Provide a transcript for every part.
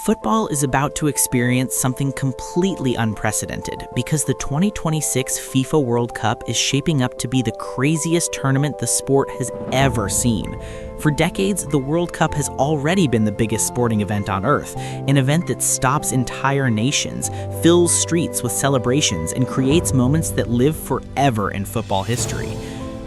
Football is about to experience something completely unprecedented because the 2026 FIFA World Cup is shaping up to be the craziest tournament the sport has ever seen. For decades, the World Cup has already been the biggest sporting event on Earth, an event that stops entire nations, fills streets with celebrations, and creates moments that live forever in football history.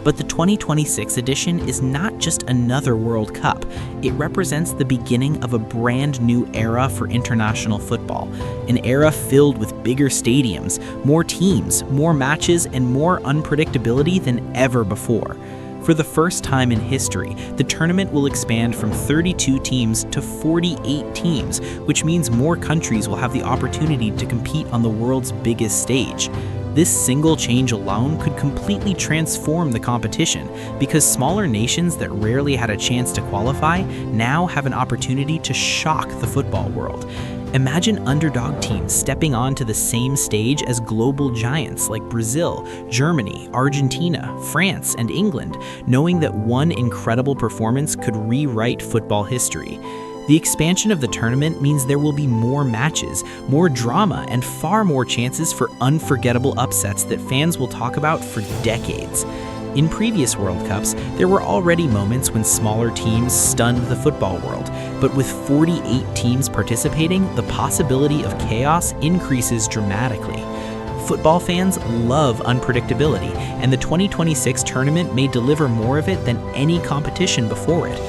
But the 2026 edition is not just another World Cup. It represents the beginning of a brand new era for international football, an era filled with bigger stadiums, more teams, more matches, and more unpredictability than ever before. For the first time in history, the tournament will expand from 32 teams to 48 teams, which means more countries will have the opportunity to compete on the world's biggest stage. This single change alone could completely transform the competition because smaller nations that rarely had a chance to qualify now have an opportunity to shock the football world. Imagine underdog teams stepping onto the same stage as global giants like Brazil, Germany, Argentina, France, and England, knowing that one incredible performance could rewrite football history. The expansion of the tournament means there will be more matches, more drama, and far more chances for unforgettable upsets that fans will talk about for decades. In previous World Cups, there were already moments when smaller teams stunned the football world, but with 48 teams participating, the possibility of chaos increases dramatically. Football fans love unpredictability, and the 2026 tournament may deliver more of it than any competition before it.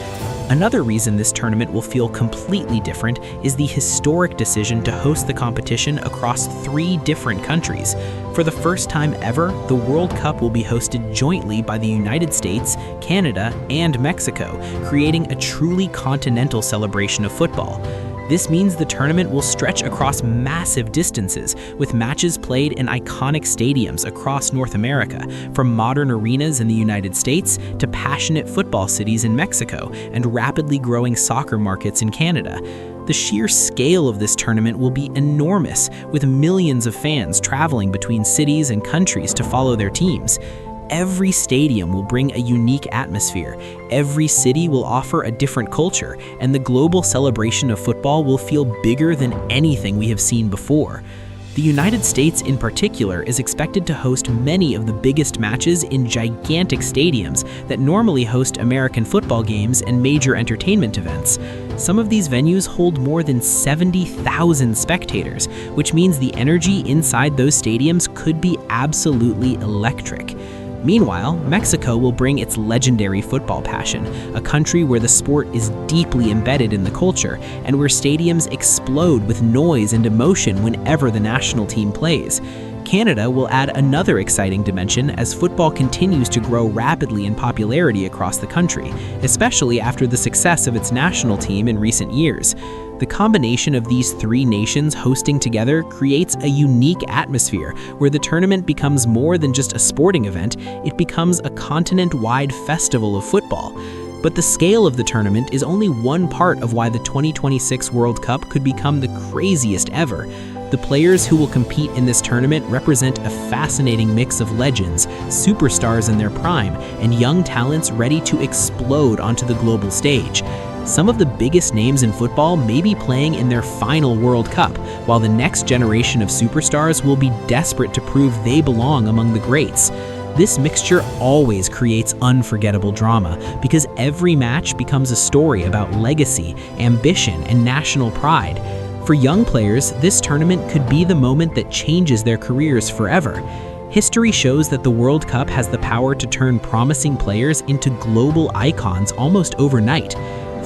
Another reason this tournament will feel completely different is the historic decision to host the competition across 3 different countries. For the first time ever, the World Cup will be hosted jointly by the United States, Canada, and Mexico, creating a truly continental celebration of football. This means the tournament will stretch across massive distances, with matches played in iconic stadiums across North America, from modern arenas in the United States to passionate football cities in Mexico and rapidly growing soccer markets in Canada. The sheer scale of this tournament will be enormous, with millions of fans traveling between cities and countries to follow their teams. Every stadium will bring a unique atmosphere, every city will offer a different culture, and the global celebration of football will feel bigger than anything we have seen before. The United States in particular is expected to host many of the biggest matches in gigantic stadiums that normally host American football games and major entertainment events. Some of these venues hold more than 70,000 spectators, which means the energy inside those stadiums could be absolutely electric. Meanwhile, Mexico will bring its legendary football passion, a country where the sport is deeply embedded in the culture and where stadiums explode with noise and emotion whenever the national team plays. Canada will add another exciting dimension as football continues to grow rapidly in popularity across the country, especially after the success of its national team in recent years. The combination of these 3 nations hosting together creates a unique atmosphere where the tournament becomes more than just a sporting event, it becomes a continent-wide festival of football. But the scale of the tournament is only one part of why the 2026 World Cup could become the craziest ever. The players who will compete in this tournament represent a fascinating mix of legends, superstars in their prime, and young talents ready to explode onto the global stage. Some of the biggest names in football may be playing in their final World Cup, while the next generation of superstars will be desperate to prove they belong among the greats. This mixture always creates unforgettable drama because every match becomes a story about legacy, ambition, and national pride. For young players, this tournament could be the moment that changes their careers forever. History shows that the World Cup has the power to turn promising players into global icons almost overnight.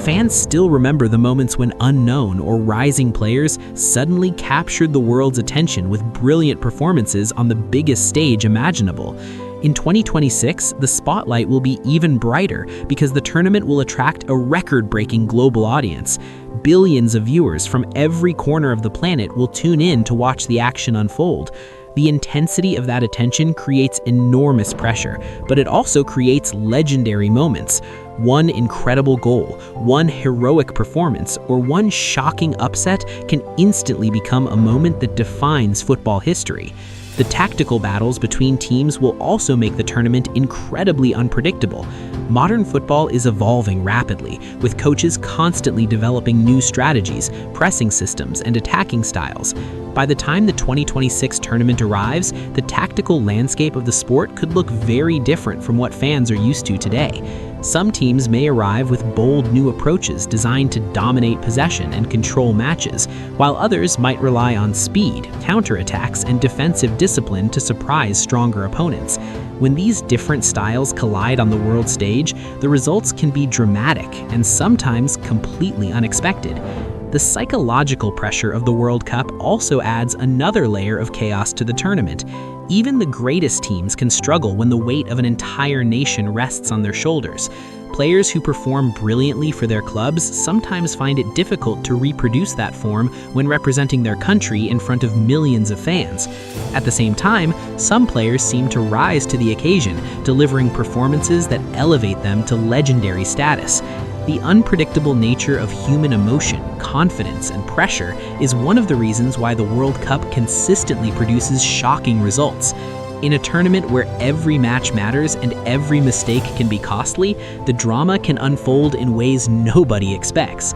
Fans still remember the moments when unknown or rising players suddenly captured the world's attention with brilliant performances on the biggest stage imaginable. In 2026, the spotlight will be even brighter because the tournament will attract a record-breaking global audience. Billions of viewers from every corner of the planet will tune in to watch the action unfold. The intensity of that attention creates enormous pressure, but it also creates legendary moments. One incredible goal, one heroic performance, or one shocking upset can instantly become a moment that defines football history. The tactical battles between teams will also make the tournament incredibly unpredictable. Modern football is evolving rapidly, with coaches constantly developing new strategies, pressing systems, and attacking styles. By the time the 2026 tournament arrives, the tactical landscape of the sport could look very different from what fans are used to today. Some teams may arrive with bold new approaches designed to dominate possession and control matches, while others might rely on speed, counterattacks, and defensive discipline to surprise stronger opponents. When these different styles collide on the world stage, the results can be dramatic and sometimes completely unexpected. The psychological pressure of the World Cup also adds another layer of chaos to the tournament. Even the greatest teams can struggle when the weight of an entire nation rests on their shoulders. Players who perform brilliantly for their clubs sometimes find it difficult to reproduce that form when representing their country in front of millions of fans. At the same time, some players seem to rise to the occasion, delivering performances that elevate them to legendary status. The unpredictable nature of human emotion, confidence, and pressure is one of the reasons why the World Cup consistently produces shocking results. In a tournament where every match matters and every mistake can be costly, the drama can unfold in ways nobody expects.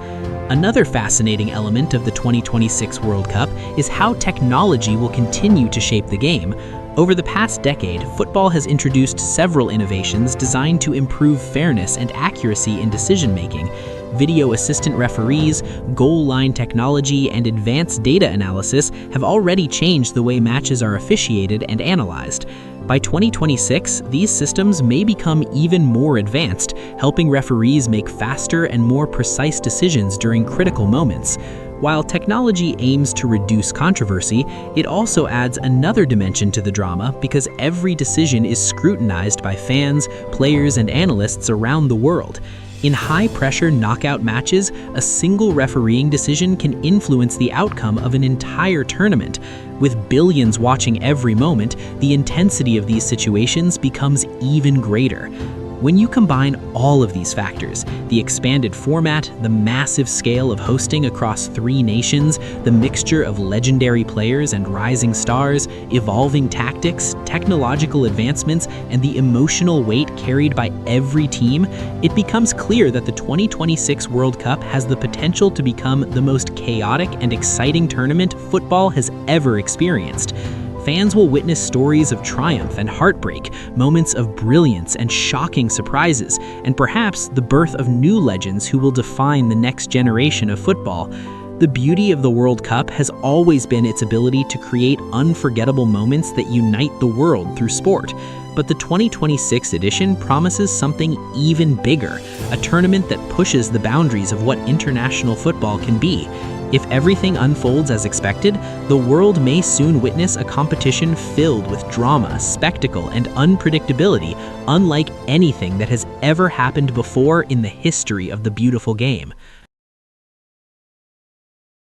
Another fascinating element of the 2026 World Cup is how technology will continue to shape the game. Over the past decade, football has introduced several innovations designed to improve fairness and accuracy in decision-making. Video assistant referees, goal line technology, and advanced data analysis have already changed the way matches are officiated and analyzed. By 2026, these systems may become even more advanced, helping referees make faster and more precise decisions during critical moments. While technology aims to reduce controversy, it also adds another dimension to the drama because every decision is scrutinized by fans, players, and analysts around the world. In high-pressure knockout matches, a single refereeing decision can influence the outcome of an entire tournament. With billions watching every moment, the intensity of these situations becomes even greater. When you combine all of these factors, the expanded format, the massive scale of hosting across 3 nations, the mixture of legendary players and rising stars, evolving tactics, technological advancements, and the emotional weight carried by every team, it becomes clear that the 2026 World Cup has the potential to become the most chaotic and exciting tournament football has ever experienced. Fans will witness stories of triumph and heartbreak, moments of brilliance and shocking surprises, and perhaps the birth of new legends who will define the next generation of football. The beauty of the World Cup has always been its ability to create unforgettable moments that unite the world through sport. But the 2026 edition promises something even bigger, a tournament that pushes the boundaries of what international football can be. If everything unfolds as expected, the world may soon witness a competition filled with drama, spectacle, and unpredictability, unlike anything that has ever happened before in the history of the beautiful game.